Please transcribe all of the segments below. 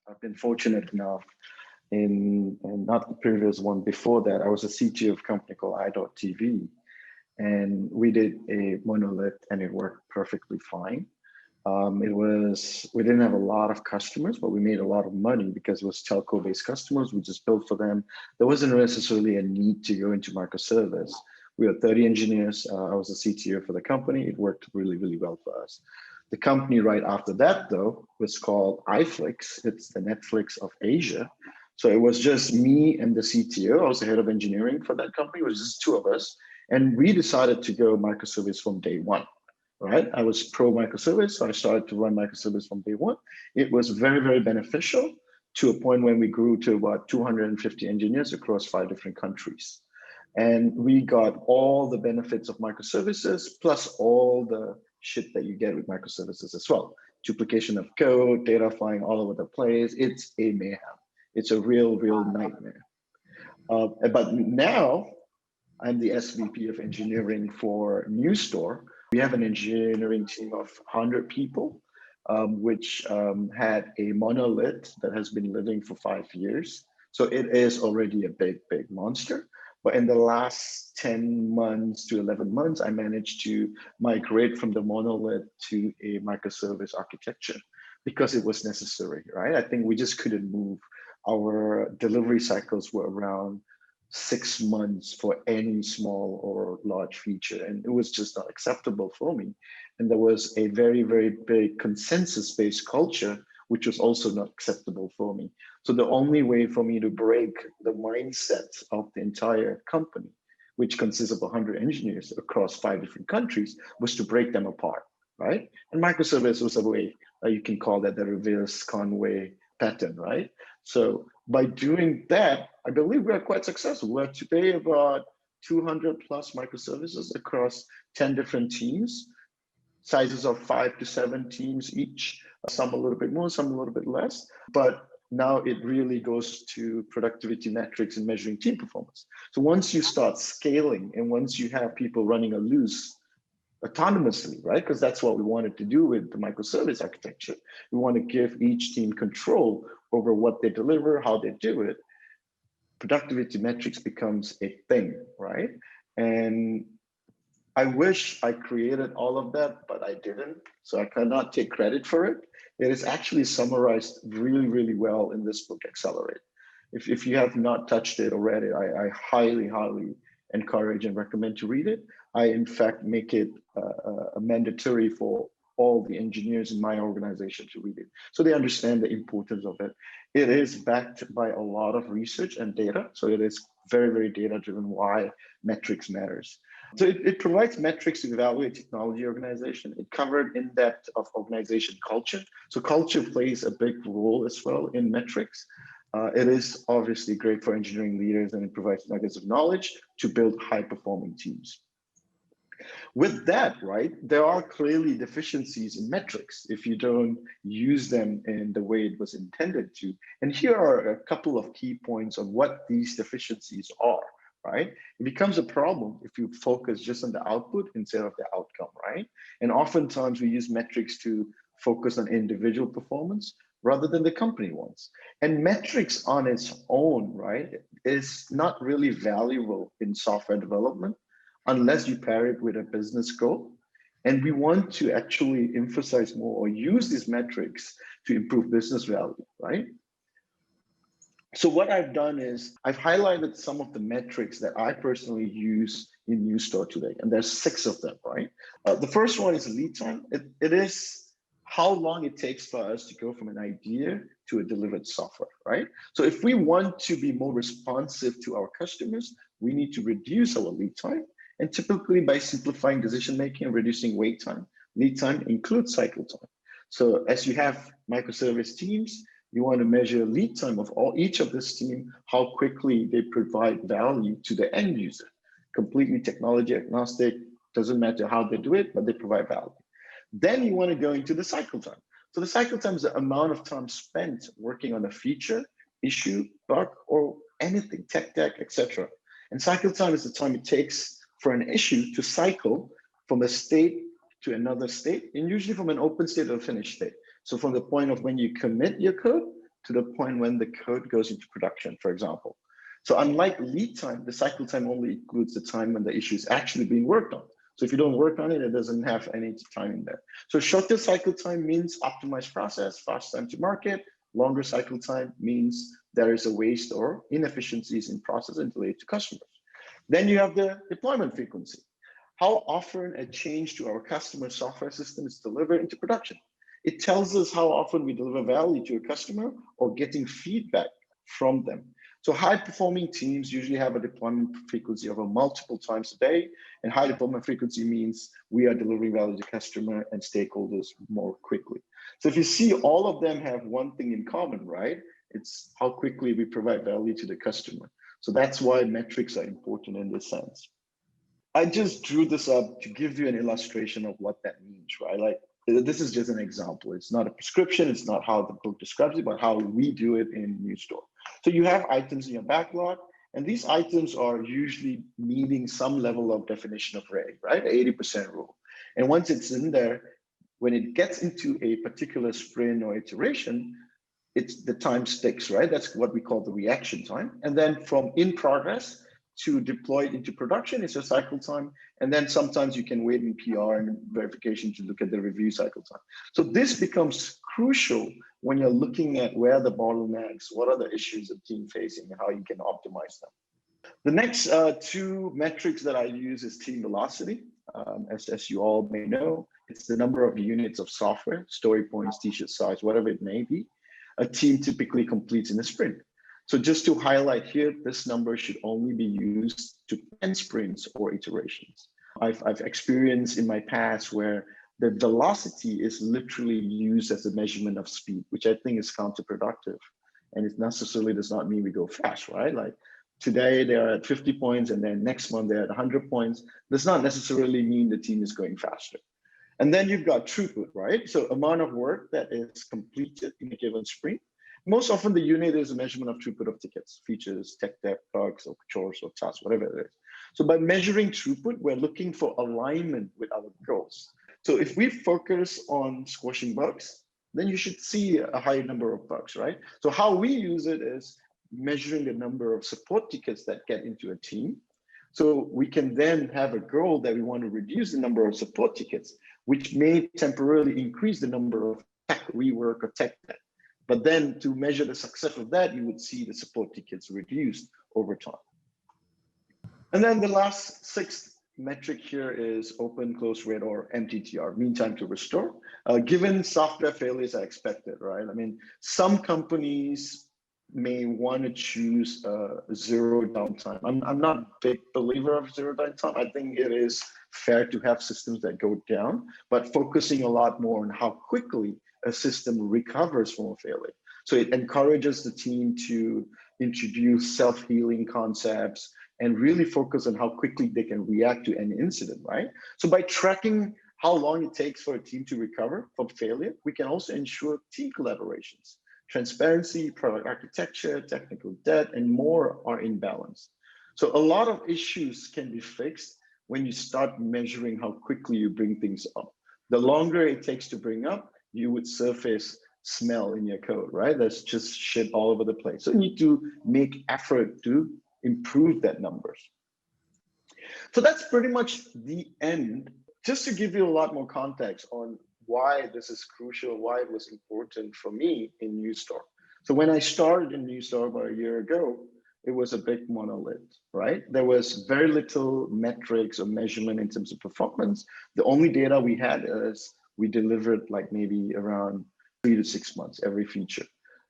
I've been fortunate enough in not the previous one before that, I was a CTO of a company called i.TV, and we did a monolith and it worked perfectly fine. We didn't have a lot of customers, but we made a lot of money because it was telco-based customers. We just built for them. There wasn't necessarily a need to go into microservice. We were 30 engineers. I was the CTO for the company. It worked really, really well for us. The company right after that, though, was called iFlix. It's the Netflix of Asia. So it was just me and the CTO. I was the head of engineering for that company. It was just two of us. And we decided to go microservice from day one. Right? I was pro microservice, so I started to run microservice from day one. It was very, very beneficial to a point when we grew to about 250 engineers across 5 different countries. And we got all the benefits of microservices, plus all the shit that you get with microservices as well. Duplication of code, data flying all over the place. It's a mayhem. It's a real, real nightmare. But now I'm the SVP of engineering for Newstore. We have an engineering team of 100 people, which had a monolith that has been living for 5 years. So it is already a big, big monster. But in the last 10 months to 11 months, I managed to migrate from the monolith to a microservice architecture because it was necessary, right? I think we just couldn't move. Our delivery cycles were around 6 months for any small or large feature. And it was just not acceptable for me. And there was a very, very big consensus-based culture, which was also not acceptable for me. So the only way for me to break the mindset of the entire company, which consists of 100 engineers across 5 different countries, was to break them apart, right? And microservice was a way, you can call that the reverse Conway pattern, right? So by doing that, I believe we are quite successful. We're today about 200 plus microservices across 10 different teams, sizes of 5 to 7 teams each, some a little bit more, some a little bit less. But now it really goes to productivity metrics and measuring team performance. So once you start scaling and once you have people running a loose autonomously, right? Because that's what we wanted to do with the microservice architecture. We want to give each team control over what they deliver, how they do it. Productivity metrics becomes a thing, right? And I wish I created all of that, but I didn't. So I cannot take credit for it. It is actually summarized really, really well in this book, Accelerate. If you have not touched it already, I highly, highly encourage and recommend to read it. I, in fact, make it a mandatory for all the engineers in my organization to read it, so they understand the importance of it. It is backed by a lot of research and data, so it is very, very data-driven why metrics matters. So it provides metrics to evaluate technology organization. It covered in depth of organization culture. So culture plays a big role as well in metrics. It is obviously great for engineering leaders, and it provides nuggets of knowledge to build high-performing teams. With that, right, there are clearly deficiencies in metrics if you don't use them in the way it was intended to. And here are a couple of key points on what these deficiencies are, right? It becomes a problem if you focus just on the output instead of the outcome, right? And oftentimes we use metrics to focus on individual performance rather than the company ones. And metrics on its own, right, is not really valuable in software development unless you pair it with a business goal. And we want to actually emphasize more or use these metrics to improve business value, right? So what I've done is I've highlighted some of the metrics that I personally use in Newstore today, and there's 6 of them, right? The first one is lead time. It is how long it takes for us to go from an idea to a delivered software, right? So if we want to be more responsive to our customers, we need to reduce our lead time. And typically by simplifying decision-making and reducing wait time, lead time includes cycle time. So as you have microservice teams, you want to measure lead time of each of this team, how quickly they provide value to the end user. Completely technology agnostic, doesn't matter how they do it, but they provide value. Then you want to go into the cycle time. So the cycle time is the amount of time spent working on a feature, issue, bug, or anything, tech deck, etc. And cycle time is the time it takes for an issue to cycle from a state to another state, and usually from an open state to a finished state. So from the point of when you commit your code to the point when the code goes into production, for example. So unlike lead time, the cycle time only includes the time when the issue is actually being worked on. So if you don't work on it, it doesn't have any time in there. So shorter cycle time means optimized process, fast time to market. Longer cycle time means there is a waste or inefficiencies in process and delay to customers. Then you have the deployment frequency. How often a change to our customer software system is delivered into production. It tells us how often we deliver value to a customer or getting feedback from them. So high performing teams usually have a deployment frequency of multiple times a day, and high deployment frequency means we are delivering value to customer and stakeholders more quickly. So if you see, all of them have one thing in common, right? It's how quickly we provide value to the customer. So that's why metrics are important in this sense. I just drew this up to give you an illustration of what that means, right? Like, this is just an example. It's not a prescription. It's not how the book describes it, but how we do it in Newstore. So you have items in your backlog, and these items are usually meeting some level of definition of ready, right? 80% rule. And once it's in there, when it gets into a particular sprint or iteration, it's the time sticks, right? That's what we call the reaction time. And then from in progress to deploy it into production is your cycle time. And then sometimes you can wait in PR and verification to look at the review cycle time. So this becomes crucial when you're looking at where the bottlenecks, what are the issues the team facing, and how you can optimize them. The next two metrics that I use is team velocity. As you all may know, it's the number of units of software, story points, t-shirt size, whatever it may be, a team typically completes in a sprint. So just to highlight here, this number should only be used to end sprints or iterations. I've experienced in my past where the velocity is literally used as a measurement of speed, which I think is counterproductive. And it necessarily does not mean we go fast, right? Like today they're at 50 points and then next month they're at 100 points. Does not necessarily mean the team is going faster. And then you've got throughput, right? So amount of work that is completed in a given sprint. Most often the unit is a measurement of throughput of tickets, features, tech debt, bugs, or chores, or tasks, whatever it is. So by measuring throughput, we're looking for alignment with our goals. So if we focus on squashing bugs, then you should see a high number of bugs, right? So how we use it is measuring the number of support tickets that get into a team. So we can then have a goal that we want to reduce the number of support tickets, which may temporarily increase the number of tech rework or tech debt. But then to measure the success of that, you would see the support tickets reduced over time. And then the last sixth metric here is open, close rate, or MTTR, mean time to restore. Given software failures are expected, right? I mean, some companies may want to choose zero downtime. I'm not a big believer of zero downtime. I think it is fair to have systems that go down, but focusing a lot more on how quickly a system recovers from a failure. So it encourages the team to introduce self-healing concepts and really focus on how quickly they can react to an incident, right? So by tracking how long it takes for a team to recover from failure, we can also ensure team collaborations. Transparency, product architecture, technical debt, and more are in balance. So a lot of issues can be fixed when you start measuring how quickly you bring things up. The longer it takes to bring up, you would surface smell in your code, right? That's just shit all over the place. So you need to make effort to improve that numbers. So that's pretty much the end. Just to give you a lot more context on why this is crucial, why it was important for me in Newstore. So when I started in Newstore about a year ago, it was a big monolith, right? There was very little metrics or measurement in terms of performance. The only data we had is we delivered like maybe around 3 to 6 months every feature.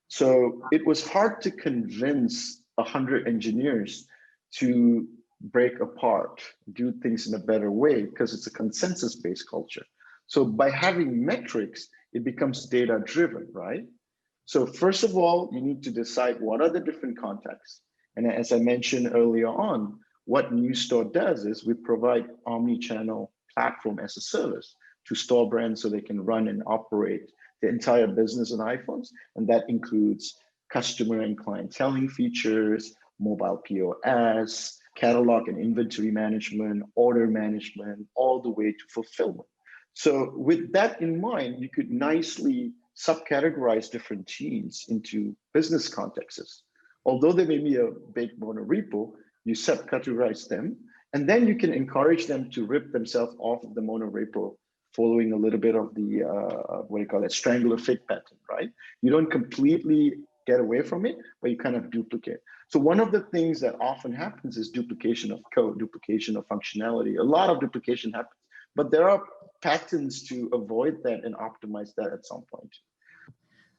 So it was hard to convince 100 engineers to break apart, do things in a better way, because it's a consensus-based culture. So by having metrics, it becomes data-driven, right? So first of all, you need to decide what are the different contexts. And as I mentioned earlier on, what Newstore does is we provide omni-channel platform as a service to store brands so they can run and operate the entire business on iPhones. And that includes customer and clienteling features, mobile POS, catalog and inventory management, order management, all the way to fulfillment. So with that in mind, you could nicely subcategorize different teams into business contexts. Although they may be a big monorepo, you subcategorize them, and then you can encourage them to rip themselves off of the monorepo, following a little bit of the, what do you call it, strangler fig pattern, right? You don't completely get away from it, but you kind of duplicate. So one of the things that often happens is duplication of code, duplication of functionality. A lot of duplication happens, but there are patterns to avoid that and optimize that at some point.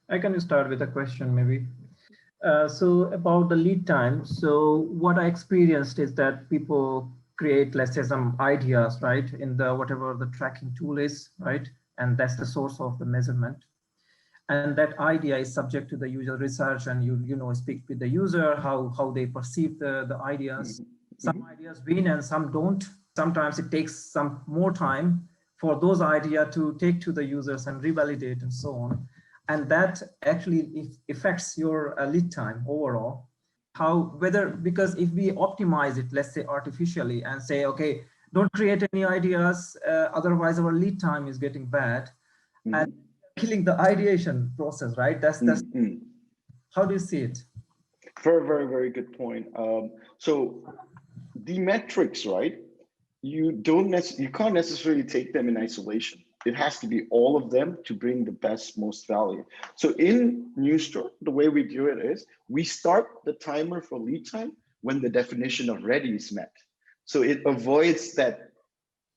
I can start with a question maybe. So about the lead time. So what I experienced is that people create, let's say, some ideas, right, in the whatever the tracking tool is, right, and that's the source of the measurement. And that idea is subject to the user research, and you know speak with the user how they perceive the ideas. Some ideas win and some don't. Sometimes it takes some more time for those ideas to take to the users and revalidate and so on. And that actually affects your lead time overall. Because if we optimize it, let's say artificially, and say, okay, don't create any ideas, otherwise our lead time is getting bad, and killing the ideation process, right? That's how do you see it? Very, very, very good point. So the metrics, right? You can't necessarily take them in isolation. It has to be all of them to bring the best, most value. So in Newstore, the way we do it is we start the timer for lead time when the definition of ready is met. So it avoids that,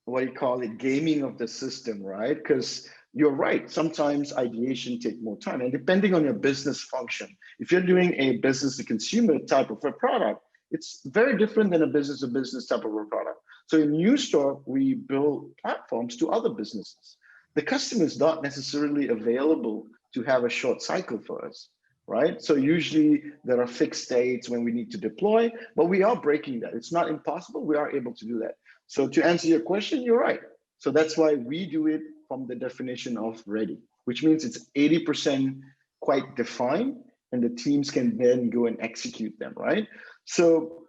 what do you call it, gaming of the system, right? Because you're right, sometimes ideation take more time. And depending on your business function, if you're doing a business to consumer type of a product, it's very different than a business to business type of a product. So in Newstore, we build platforms to other businesses. The customer is not necessarily available to have a short cycle for us, right? So usually there are fixed dates when we need to deploy, but we are breaking that. It's not impossible, we are able to do that. So to answer your question, you're right. So that's why we do it from the definition of ready, which means it's 80% quite defined, and the teams can then go and execute them, right? So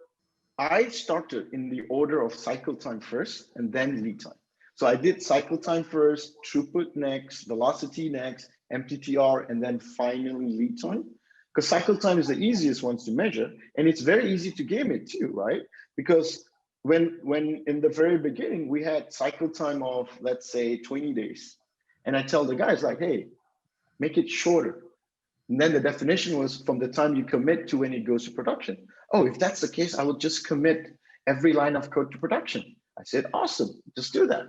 I started in the order of cycle time first and then lead time. So I did cycle time first, throughput next, velocity next, MTTR, and then finally lead time. Because cycle time is the easiest ones to measure, and it's very easy to game it too, right? Because when in the very beginning, we had cycle time of, let's say, 20 days. And I tell the guys like, hey, make it shorter. And then the definition was from the time you commit to when it goes to production. Oh, if that's the case, I will just commit every line of code to production. I said, awesome, just do that.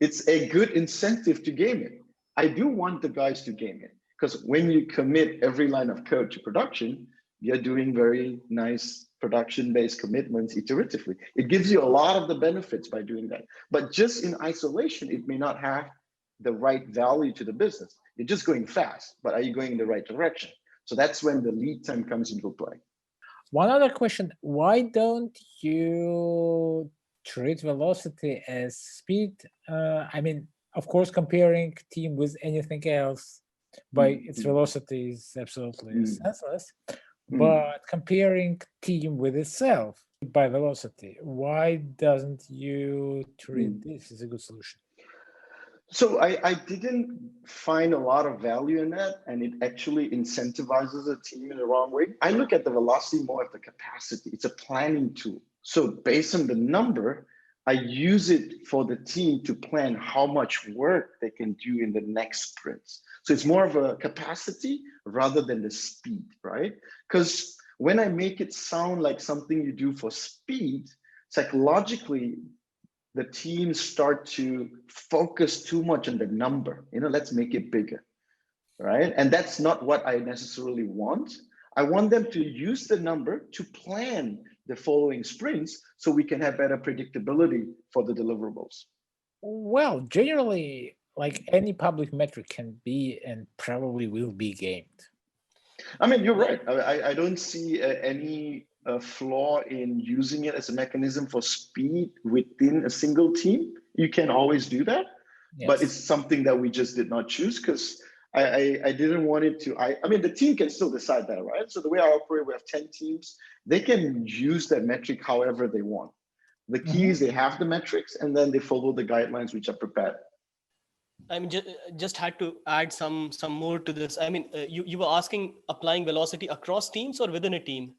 It's a good incentive to game it. I do want the guys to game it, because when you commit every line of code to production, you're doing very nice production-based commitments iteratively. It gives you a lot of the benefits by doing that. But just in isolation, it may not have the right value to the business. You're just going fast, but are you going in the right direction? So that's when the lead time comes into play. One other question, why don't you treat velocity as speed? I mean, of course, comparing team with anything else by its velocity is absolutely senseless. But comparing team with itself by velocity, why doesn't you treat this as a good solution? So I didn't find a lot of value in that, and it actually incentivizes a team in the wrong way. I look at the velocity more of the capacity. It's a planning tool. So based on the number, I use it for the team to plan how much work they can do in the next sprints. So it's more of a capacity rather than the speed, right? Because when I make it sound like something you do for speed, psychologically, the teams start to focus too much on the number. Let's make it bigger, right? And that's not what I necessarily want. I want them to use the number to plan the following sprints so we can have better predictability for the deliverables. Well, generally, like any public metric can be and probably will be gamed. I mean, you're right. I don't see any flaw in using it as a mechanism for speed within a single team. You can always do that, yes. But it's something that we just did not choose because I didn't want it to. I mean, the team can still decide that, right? So the way I operate, we have 10 teams. They can use that metric however they want. The key is they have the metrics and then they follow the guidelines which are prepared. I mean, just had to add some more to this. I mean, you were asking applying velocity across teams or within a team?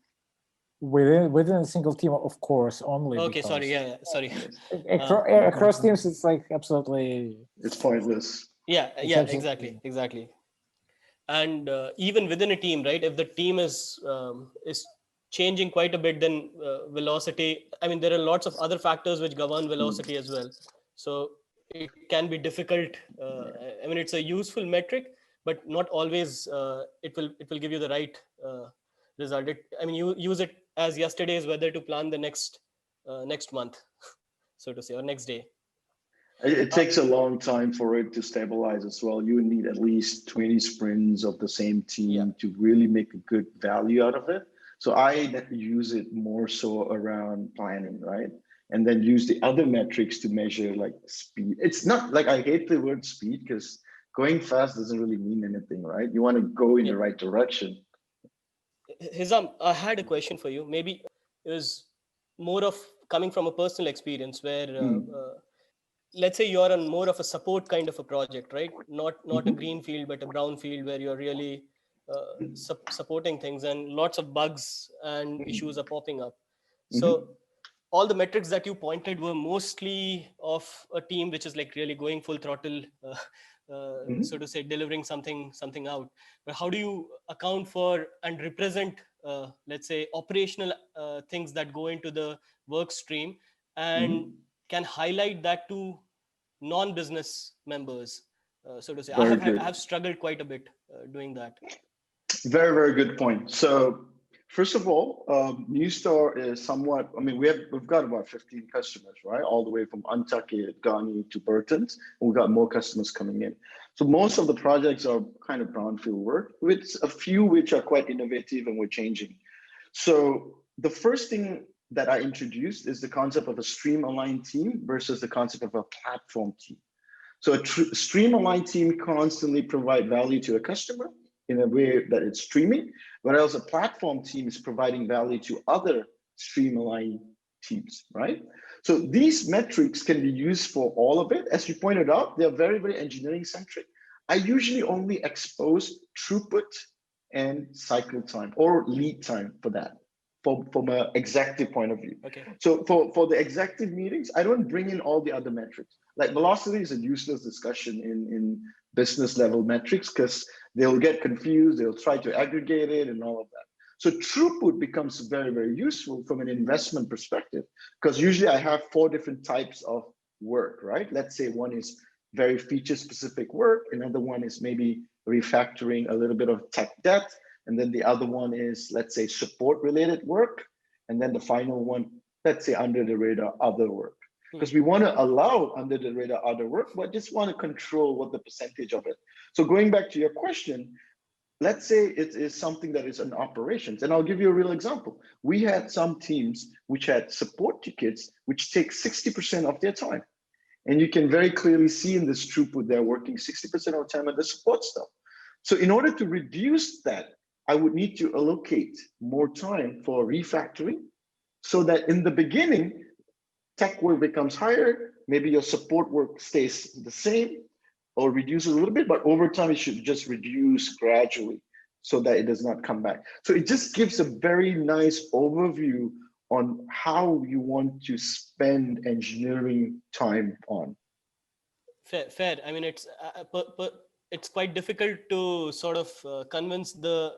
Within a single team, of course, only. Okay, because sorry, yeah, sorry. across teams, it's like absolutely. It's pointless. Yeah, It's yeah, absolutely- exactly. And even within a team, right? If the team is changing quite a bit, then velocity. I mean, there are lots of other factors which govern velocity as well. So it can be difficult. I mean, it's a useful metric, but not always it will give you the right result. I mean, you use it as yesterday's weather to plan the next month, so to say, or next day. It takes a long time for it to stabilize as well. You need at least 20 sprints of the same team to really make a good value out of it. So I use it more so around planning, right? And then use the other metrics to measure like speed. It's not like, I hate the word speed because going fast doesn't really mean anything, right? You want to go in the right direction. Hizam, I had a question for you. Maybe it was more of coming from a personal experience where let's say you're on more of a support kind of a project, right? Not a green field, but a brown field where you're really supporting things, and lots of bugs and issues are popping up. So all the metrics that you pointed were mostly of a team which is like really going full throttle, so to say, delivering something out. But how do you account for and represent, let's say, operational things that go into the work stream and can highlight that to non-business members, so to say? I have struggled quite a bit doing that. Very, very good point. So first of all, Newstore is somewhat, I mean, we've got about 15 customers, right? All the way from Untuckit, Ghani to Burton's, and we've got more customers coming in. So most of the projects are kind of brownfield work, with a few which are quite innovative and we're changing. So the first thing that I introduced is the concept of a stream-aligned team versus the concept of a platform team. So a stream-aligned team constantly provide value to a customer in a way that it's streaming, whereas a platform team is providing value to other stream-aligned teams, right? So these metrics can be used for all of it. As you pointed out, they're very, very engineering centric. I usually only expose throughput and cycle time or lead time for that, from an executive point of view. Okay. So for the executive meetings, I don't bring in all the other metrics. Like velocity is a useless discussion in business level metrics because they'll get confused, they'll try to aggregate it and all of that. So throughput becomes very, very useful from an investment perspective, because usually I have 4 different types of work, right? Let's say one is very feature specific work, another one is maybe refactoring a little bit of tech debt, and then the other one is, let's say, support related work, and then the final one, let's say, under the radar other work. Because we want to allow under the radar other work, but just want to control what the percentage of it. So going back to your question, let's say it is something that is in operations. And I'll give you a real example. We had some teams which had support tickets, which take 60% of their time. And you can very clearly see in this throughput, they're working 60% of the time on the support stuff. So in order to reduce that, I would need to allocate more time for refactoring so that in the beginning, tech work becomes higher, maybe your support work stays the same or reduces a little bit, but over time it should just reduce gradually so that it does not come back. So it just gives a very nice overview on how you want to spend engineering time on. Fair. I mean, it's quite difficult to sort of convince the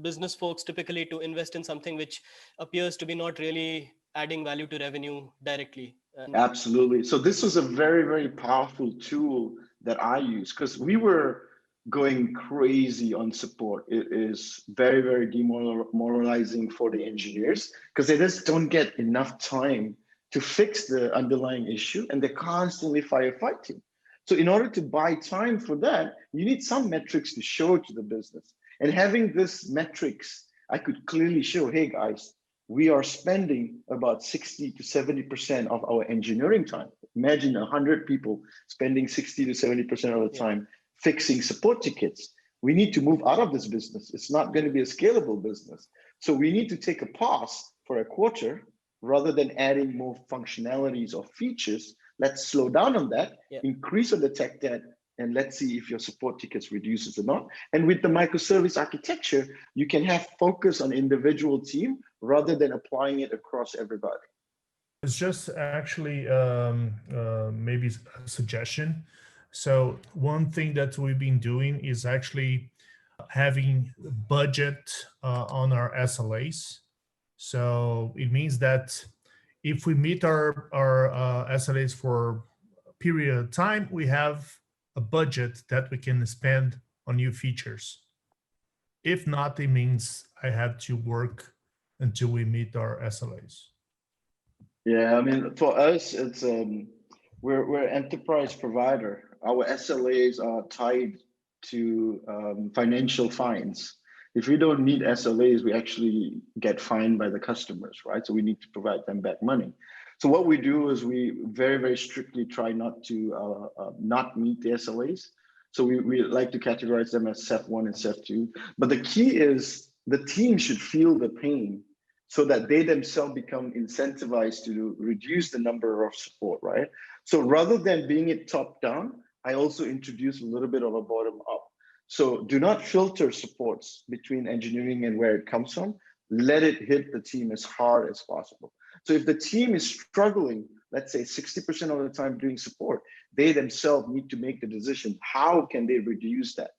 business folks typically to invest in something which appears to be not really adding value to revenue directly. Absolutely. So this was a very, very powerful tool that I use because we were going crazy on support. It is very, very demoralizing for the engineers because they just don't get enough time to fix the underlying issue and they're constantly firefighting. So in order to buy time for that, you need some metrics to show to the business. And having this metrics, I could clearly show, hey guys, we are spending about 60 to 70% of our engineering time. Imagine 100 people spending 60 to 70% of the time fixing support tickets. We need to move out of this business. It's not going to be a scalable business. So we need to take a pause for a quarter rather than adding more functionalities or features. Let's slow down on that, increase on the tech debt, and let's see if your support tickets reduces or not. And with the microservice architecture, you can have focus on individual team rather than applying it across everybody. It's just actually maybe a suggestion. So one thing that we've been doing is actually having budget on our SLAs. So it means that if we meet our SLAs for a period of time, we have a budget that we can spend on new features. If not, it means I have to work until we meet our SLAs. Yeah, I mean, for us, it's we're an enterprise provider. Our SLAs are tied to financial fines. If we don't meet SLAs, we actually get fined by the customers, right? So we need to provide them back money. So what we do is we very, very strictly try not to not meet the SLAs. So we like to categorize them as SEF 1 and SEF 2. But the key is the team should feel the pain so that they themselves become incentivized to reduce the number of support, right? So rather than being it top down, I also introduce a little bit of a bottom up. So do not filter supports between engineering and where it comes from. Let it hit the team as hard as possible. So if the team is struggling, let's say 60% of the time doing support, they themselves need to make the decision, how can they reduce that?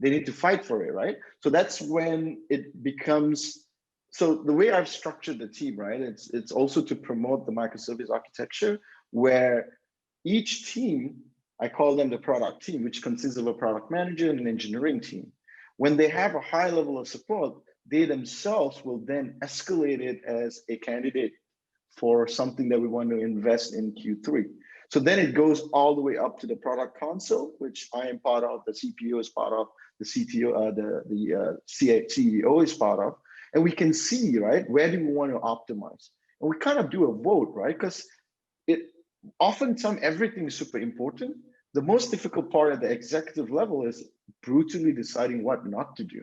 They need to fight for it, right? So that's when it becomes, so the way I've structured the team, right? It's also to promote the microservice architecture where each team, I call them the product team, which consists of a product manager and an engineering team. When they have a high level of support, they themselves will then escalate it as a candidate for something that we want to invest in Q3. So then it goes all the way up to the product council, which I am part of, the CPO is part of, the CTO, the CEO is part of. And we can see, right, where do we want to optimize? And we kind of do a vote, right? Because oftentimes everything is super important. The most difficult part at the executive level is brutally deciding what not to do.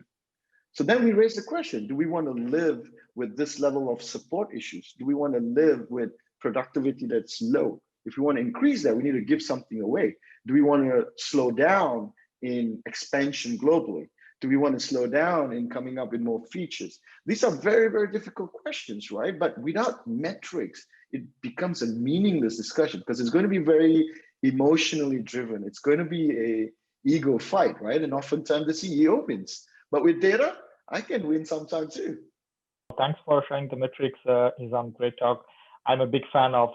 So then we raise the question, do we want to live with this level of support issues? Do we want to live with productivity that's low? If we want to increase that, we need to give something away. Do we want to slow down in expansion globally? Do we want to slow down in coming up with more features? These are very, very difficult questions, right? But without metrics, it becomes a meaningless discussion because it's going to be very emotionally driven. It's going to be a ego fight, right? And oftentimes the CEO wins. But with data, I can win sometime too. Thanks for sharing the metrics, Hizam. Great talk. I'm a big fan of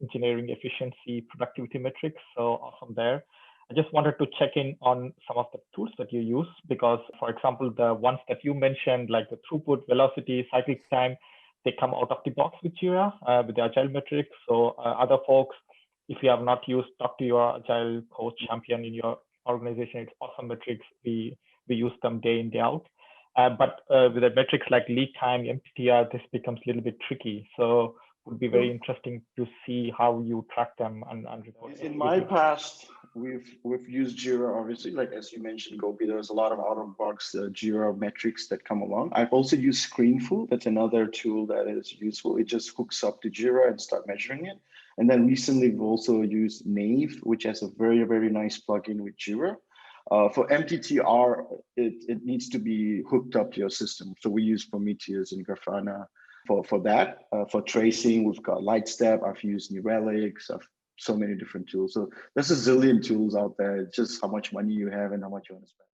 engineering efficiency, productivity metrics. So awesome there. I just wanted to check in on some of the tools that you use because, for example, the ones that you mentioned, like the throughput, velocity, cycle time, they come out of the box with Jira, with the Agile metrics. So other folks, if you have not used, talk to your Agile coach champion in your organization. It's awesome metrics. We use them day in, day out. But with the metrics like lead time, MTTR, this becomes a little bit tricky. So it would be very interesting to see how you track them and report. In my past, we've used Jira, obviously, like as you mentioned, Gopi, there's a lot of out-of-box Jira metrics that come along. I've also used Screenful. That's another tool that is useful. It just hooks up to Jira and start measuring it. And then recently, we've also used Nave, which has a very, very nice plugin with Jira. For MTTR, it needs to be hooked up to your system. So we use Prometheus and Grafana for that. For tracing, we've got Lightstep. I've used New Relics. I've so many different tools. So there's a zillion tools out there. It's just how much money you have and how much you want to spend.